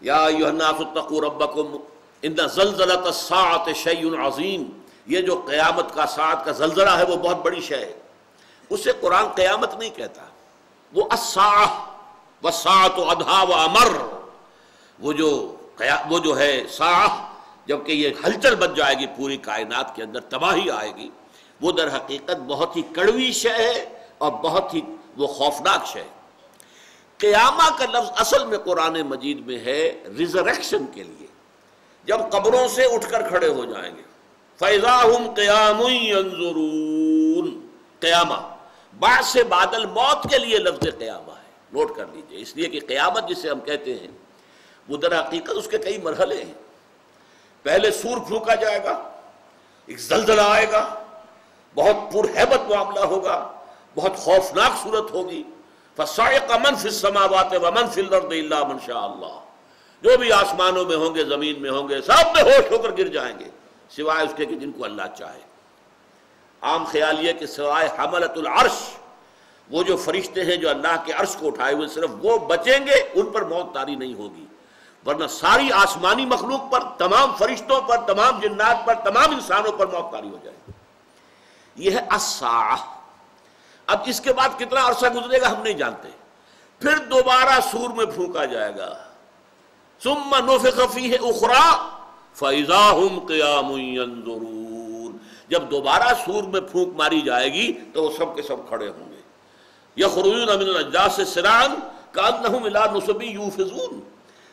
یا ایھا الناس اتقوا ربکم ان زلزلۃ الساعۃ شیء عظیم، یہ جو قیامت کا ساعت کا زلزلہ ہے وہ بہت بڑی شے ہے. اسے قرآن قیامت نہیں کہتا، وہ الساعہ والساعۃ ادھیٰ وامر، وہ جو ہے ساعہ، جبکہ یہ ہلچل بچ جائے گی پوری کائنات کے اندر، تباہی آئے گی، وہ در حقیقت بہت ہی کڑوی شے ہے اور بہت ہی وہ خوفناک شے ہے. قیامہ کا لفظ اصل میں قرآن مجید میں ہے ریزریکشن کے لیے، جب قبروں سے اٹھ کر کھڑے ہو جائیں گے. فَإِذَا هُمْ قِيَامٌ يَنظُرُونَ، قیامہ بعد سے بادل موت کے لیے لفظ قیامہ ہے، نوٹ کر لیجئے، اس لیے کہ قیامت جسے ہم کہتے ہیں وہ در حقیقت اس کے کئی مرحلے ہیں. پہلے سور پھونکا جائے گا، ایک زلزلہ آئے گا، بہت پرہیبت معاملہ ہوگا، بہت خوفناک صورت ہوگی. فَصَعِقَ مَنْ فِي السَّمَاوَاتِ وَمَنْ فِي الْأَرْضِ إِلَّا مَنْ شَاءَ اللَّهُ، جو بھی آسمانوں میں ہوں گے زمین میں ہوں گے سب بے ہوش ہو کر گر جائیں گے سوائے اس کے کہ جن کو اللہ چاہے. عام خیال یہ کہ سوائے حملۃ العرش، وہ جو فرشتے ہیں جو اللہ کے عرش کو اٹھائے ہوئے، صرف وہ بچیں گے، ان پر موت طاری نہیں ہوگی، ورنہ ساری آسمانی مخلوق پر، تمام فرشتوں پر، تمام جنات پر، تمام انسانوں پر موت طاری ہو جائے گی. یہ ہے الساعہ. اب اس کے بعد کتنا عرصہ گزرے گا ہم نہیں جانتے. پھر دوبارہ سور میں پھونکا جائے گا، ثم نفخ فیہ اخری فاذا ہم قیام ینظرون، جب دوبارہ سور میں پھونک ماری جائے گی تو وہ سب کے سب کھڑے ہوں گے. یخرجون من الاجداث سراعا کانہم الی نصب یوفضون،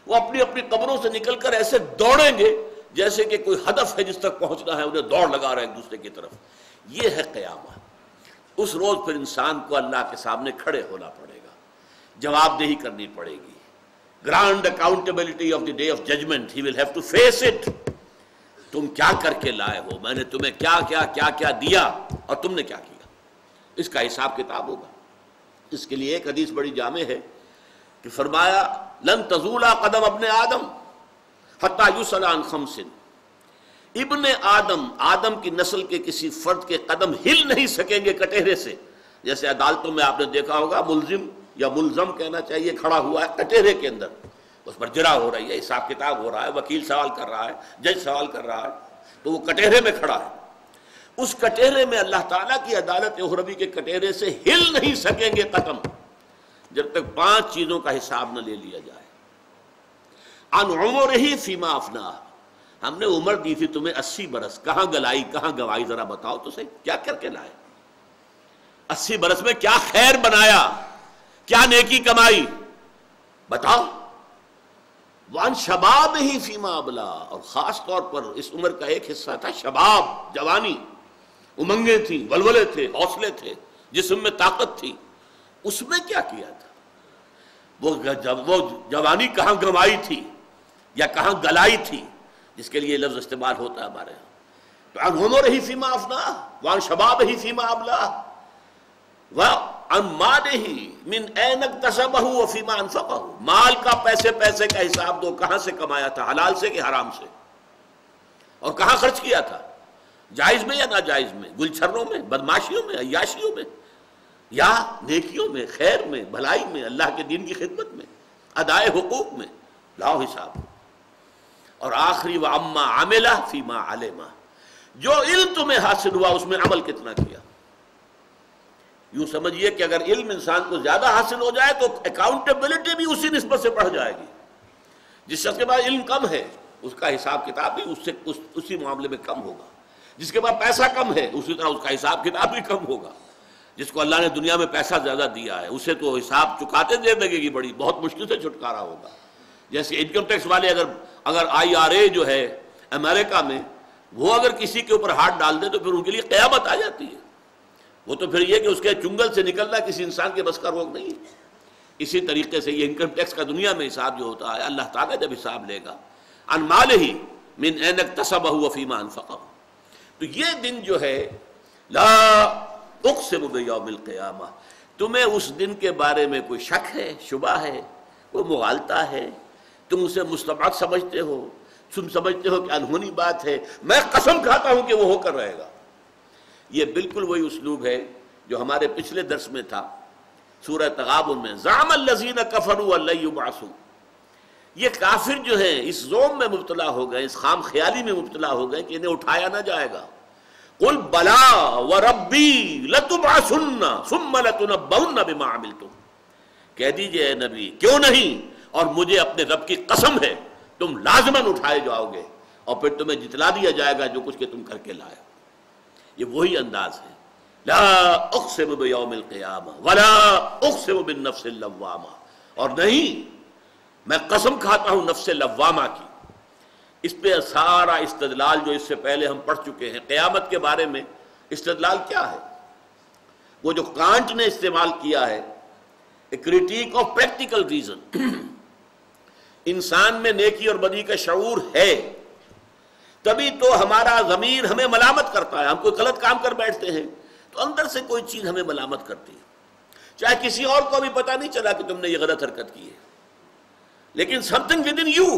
وہ اپنی اپنی قبروں سے نکل کر ایسے دوڑیں گے جیسے کہ کوئی ہدف ہے جس تک پہنچنا ہے، انہیں دوڑ لگا رہے ہیں ایک دوسرے کی طرف. یہ ہے قیامت. اس روز پھر انسان کو اللہ کے سامنے کھڑے ہونا پڑے گا، جواب دہی کرنی پڑے گی. Grand accountability of the day of judgement, he will have to face it. تم کیا کر کے لائے ہو، میں نے تمہیں کیا دیا اور تم نے کیا کیا، اس کا حساب کتاب ہوگا. اس کے لیے ایک حدیث بڑی جامع ہے کہ فرمایا لن تزول قدم ابن آدم حتی یسأل عن خمس، ابن آدم کی نسل کے کسی فرد کے قدم ہل نہیں سکیں گے کٹہرے سے. جیسے عدالتوں میں آپ نے دیکھا ہوگا ملزم یا ملزم کہنا چاہیے کھڑا ہوا ہے کٹہرے کے اندر، اس پر جرا ہو رہی ہے، حساب کتاب ہو رہا ہے، وکیل سوال کر رہا ہے، جج سوال کر رہا ہے، تو وہ کٹہرے میں کھڑا ہے. اس کٹہرے میں اللہ تعالیٰ کی عدالت اخروی کے کٹہرے سے ہل نہیں سکیں گے قدم جب تک 5 چیزوں کا حساب نہ لے لیا جائے. عن عمرہ فیما افناہ، ہم نے عمر دی تھی تمہیں 80 برس، کہاں گلائی کہاں گوائی، ذرا بتاؤ تو صحیح کیا کر کے لائے؟ 80 برس میں کیا خیر بنایا، کیا نیکی کمائی، بتاؤ. وان شبابہ فیما ابلا، اور خاص طور پر اس عمر کا ایک حصہ تھا شباب، جوانی، امنگیں تھیں، ولولے تھے، حوصلے تھے، جسم میں طاقت تھی، اس میں کیا کیا تھا؟ وہ جوانی کہاں گنوائی تھی یا کہاں گلائی تھی، جس کے لیے لفظ استعمال ہوتا ہے ہمارے ہاں. تو عن عمرہ فیما افناہ وعن شبابہ فیما ابلاہ وعن مالہ من این اکتسبہ وفیما انفقہ، مال کا پیسے کا حساب دو، کہاں سے کمایا تھا، حلال سے کہ حرام سے، اور کہاں خرچ کیا تھا، جائز میں یا ناجائز میں، گلچھروں میں، بدماشیوں میں، عیاشیوں میں، یا نیکیوں میں، خیر میں، بھلائی میں، اللہ کے دین کی خدمت میں، ادائے حقوق میں، لاؤ حساب. اور آخری وَعَمَّا عَمِلَ فِيمَا عَلِمَ، جو علم تمہیں حاصل ہوا اس میں عمل کتنا کیا. یوں سمجھیے کہ اگر علم انسان کو زیادہ حاصل ہو جائے تو اکاؤنٹیبلٹی بھی اسی نسبت سے بڑھ جائے گی. جس شخص کے پاس علم کم ہے اس کا حساب کتاب بھی اسی معاملے میں کم ہوگا. جس کے پاس پیسہ کم ہے اسی طرح اس کا حساب کتاب بھی کم ہوگا. جس کو اللہ نے دنیا میں پیسہ زیادہ دیا ہے اسے تو حساب چکاتے دیر لگے گی بڑی، بہت مشکل سے چھٹکارا ہوگا. جیسے انکم ٹیکس والے اگر IRA جو ہے امریکہ میں، وہ اگر کسی کے اوپر ہاتھ ڈال دے تو پھر ان کے لیے قیامت آ جاتی ہے. وہ تو پھر یہ کہ اس کے چنگل سے نکلنا کسی انسان کے بس کا روگ نہیں ہے. اسی طریقے سے یہ انکم ٹیکس کا دنیا میں حساب جو ہوتا ہے، اللہ تعالیٰ جب حساب لے گا عن مالہ من این اکتسبہ وفیما انفقہ، تو یہ دن جو ہے لا اقسم بیوم القیامہ، تمہیں اس دن کے بارے میں کوئی شک ہے، شبہ ہے، کوئی مغالطہ ہے، تم اسے مستبعد سمجھتے ہو، تم سمجھتے ہو کہ انہونی بات ہے، میں قسم کھاتا ہوں کہ وہ ہو کر رہے گا. یہ بالکل وہی اسلوب ہے جو ہمارے پچھلے درس میں تھا سورہ تغابن میں، زعم الذین کفروا ان لن یبعثوا. یہ کافر جو ہے اس زوم میں مبتلا ہو گئے، اس خام خیالی میں مبتلا ہو گئے کہ انہیں اٹھایا نہ جائے گا۔ قل بلا وربی لتبعثن ثم لتنبؤن بما عملتم، کہہ دیجئے اے نبی کیوں نہیں، اور مجھے اپنے رب کی قسم ہے تم لازماً اٹھائے جاؤ گے اور پھر تمہیں جتلا دیا جائے گا جو کچھ کہ تم کر کے لائے۔ یہ وہی انداز ہے، لا اقسم بیوم القیامہ ولا اقسم بالنفس اللوامہ، اور نہیں میں قسم کھاتا ہوں نفس لوامہ کی۔ اس پہ سارا استدلال جو اس سے پہلے ہم پڑھ چکے ہیں قیامت کے بارے میں، استدلال کیا ہے؟ وہ جو کانٹ نے استعمال کیا ہے، اے کریٹیک آف پریکٹیکل ریزن، انسان میں نیکی اور بدی کا شعور ہے تبھی تو ہمارا ضمیر ہمیں ملامت کرتا ہے۔ ہم کوئی غلط کام کر بیٹھتے ہیں تو اندر سے کوئی چیز ہمیں ملامت کرتی ہے، چاہے کسی اور کو بھی پتہ نہیں چلا کہ تم نے یہ غلط حرکت کی ہے، لیکن some thing with in you,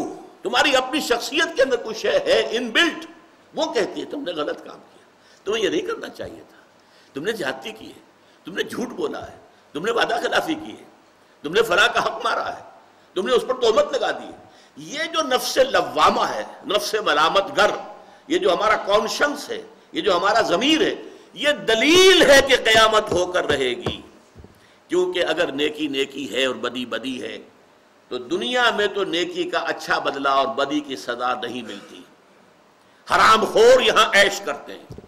تمہاری اپنی شخصیت کے اندر کچھ شے ہے ان بلٹ، وہ کہتی ہے تم نے غلط کام کیا، تمہیں یہ نہیں کرنا چاہیے تھا، تم نے زیادتی کی ہے، تم نے جھوٹ بولا ہے، تم نے وعدہ خلافی کی ہے، تم نے فلاں کا حق مارا ہے، تم نے اس پر تہمت لگا دی ہے۔ یہ جو نفس لوامہ ہے، نفس ملامت گر، یہ جو ہمارا کانشنس ہے، یہ جو ہمارا ضمیر ہے، یہ دلیل ہے کہ قیامت ہو کر رہے گی، کیونکہ اگر نیکی نیکی ہے اور بدی بدی ہے تو دنیا میں تو نیکی کا اچھا بدلہ اور بدی کی سزا نہیں ملتی، حرام خور یہاں عیش کرتے ہیں،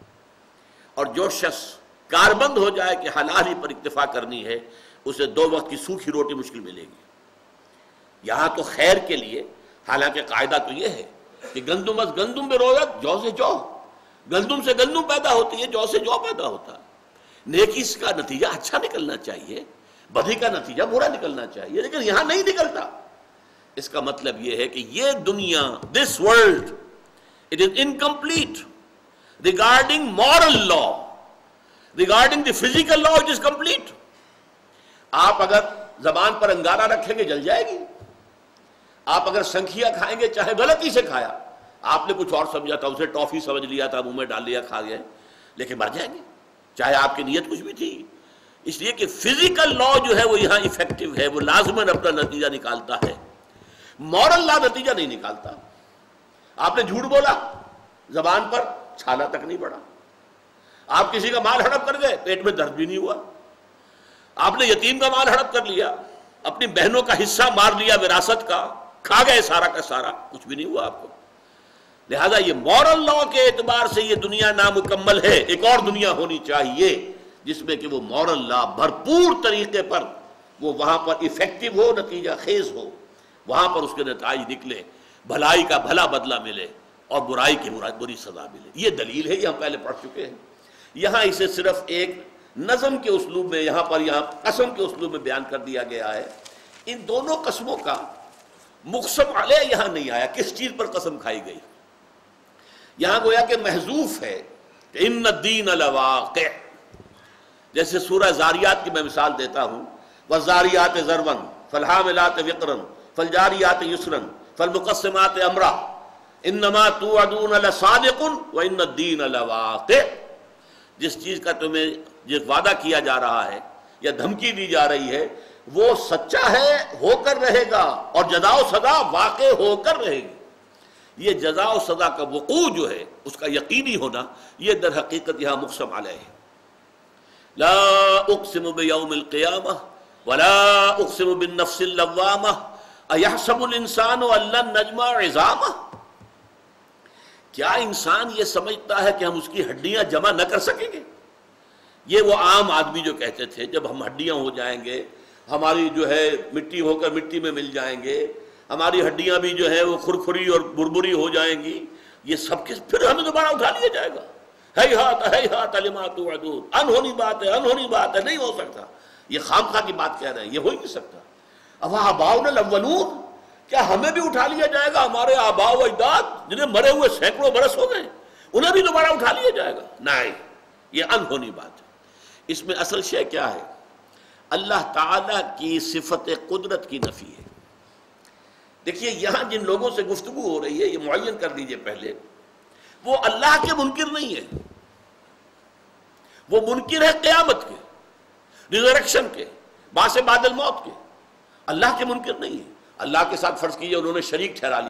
اور جو شخص کاربند ہو جائے کہ حلال ہی پر اکتفا کرنی ہے اسے 2 وقت کی سوکھی روٹی مشکل ملے گی۔ یہاں تو خیر کے لیے، حالانکہ قاعدہ تو یہ ہے کہ گندم از گندم بے رویت، جو سے جو، گندم سے گندم پیدا ہوتی ہے، جو سے جو پیدا ہوتا ہے۔ نیکی کا نتیجہ اچھا نکلنا چاہیے، بدی کا نتیجہ برا نکلنا چاہیے، لیکن یہاں نہیں نکلتا۔ اس کا مطلب یہ ہے کہ یہ دنیا، this world, it is incomplete regarding moral law, regarding the physical law it is complete. آپ اگر زبان پر انگارہ رکھیں گے جل جائے گی، آپ اگر سنکھیا کھائیں گے چاہے غلطی سے کھایا، آپ نے کچھ اور سمجھا تھا، اسے ٹافی سمجھ لیا تھا، منہ میں ڈال لیا، کھا گئے، لیکن مر جائیں گے چاہے آپ کی نیت کچھ بھی تھی۔ اس لیے کہ فزیکل لا جو ہے وہ یہاں افیکٹو ہے، وہ لازماً اپنا نتیجہ نکالتا ہے، مورل لا نتیجہ نہیں نکالتا۔ آپ نے جھوٹ بولا، زبان پر چھالا تک نہیں پڑا، آپ کسی کا مال ہڑپ کر گئے، پیٹ میں درد بھی نہیں ہوا، آپ نے یتیم کا مال ہڑپ کر لیا، اپنی بہنوں کا حصہ مار لیا وراثت کا، کھا گئے سارا کا سارا، کچھ بھی نہیں ہوا آپ کو۔ لہذا یہ مورل لا کے اعتبار سے یہ دنیا نامکمل ہے، ایک اور دنیا ہونی چاہیے جس میں کہ وہ مورل لا بھرپور طریقے پر وہ وہاں پر افیکٹو ہو، نتیجہ خیز ہو، وہاں پر اس کے نتائج نکلے، بھلائی کا بھلا بدلہ ملے اور برائی کی بری سزا ملے۔ یہ دلیل ہے، یہ ہم پہلے پڑھ چکے ہیں۔ یہاں اسے صرف ایک نظم کے اسلوب میں، یہاں قسم کے اسلوب میں بیان کر دیا گیا ہے۔ ان دونوں قسموں کا مقسم علیہ یہاں نہیں آیا، کس چیز پر قسم کھائی گئی؟ یہاں گویا کہ محذوف ہے کہ ان الدین لواقع، جیسے سورہ زاریات کی میں مثال دیتا ہوں، والزاریات ذروا فالحاملات وقرا فالجاریات یسرا فالمقسمات امرا انما توعدون لصادق وان الدین لواقع۔ جس چیز کا تمہیں جو وعدہ کیا جا رہا ہے یا دھمکی دی جا رہی ہے وہ سچا ہے، ہو کر رہے گا، اور جزا و سزا واقع ہو کر رہے گی۔ یہ جزا و سزا کا وقوع جو ہے، اس کا یقینی ہونا، یہ در حقیقت یہاں مقسم علیہ ہے۔ لا اقسم بیوم القیامہ ولا اقسم بالنفس اللوامہ ایحسب الانسان ان لن نجمع عظامہ۔ کیا انسان یہ سمجھتا ہے کہ ہم اس کی ہڈیاں جمع نہ کر سکیں گے؟ یہ وہ عام آدمی جو کہتے تھے جب ہم ہڈیاں ہو جائیں گے، ہماری جو ہے مٹی ہو کر مٹی میں مل جائیں گے، ہماری ہڈیاں بھی جو ہے وہ کھرکھری اور بربری ہو جائیں گی، یہ سب کے پھر ہمیں دوبارہ اٹھا لیا جائے گا۔ ہیہات لما توعدون، انہونی بات ہے، انہونی بات ہے، نہیں ہو سکتا۔ یہ خامخواہ کی بات کہہ رہے ہیں، یہ ہو ہی نہیں سکتا۔ اب آباؤنا الاولون، کیا ہمیں بھی اٹھا لیا جائے گا؟ ہمارے آباء و اجداد جنہیں مرے ہوئے سینکڑوں برس ہو گئے، انہیں بھی دوبارہ اٹھا لیا جائے گا؟ نہیں، یہ انہونی بات ہے۔ اس میں اصل شے کیا ہے؟ اللہ تعالیٰ کی صفت قدرت کی نفی ہے۔ دیکھیے یہاں جن لوگوں سے گفتگو ہو رہی ہے، یہ معین کر دیجئے پہلے، وہ اللہ کے منکر نہیں ہے، وہ منکر ہے قیامت کے، ریزریکشن کے، بعث بعد الموت کے، اللہ کے منکر نہیں ہے۔ اللہ کے ساتھ فرض کیجئے انہوں نے شریک ٹھہرا لیا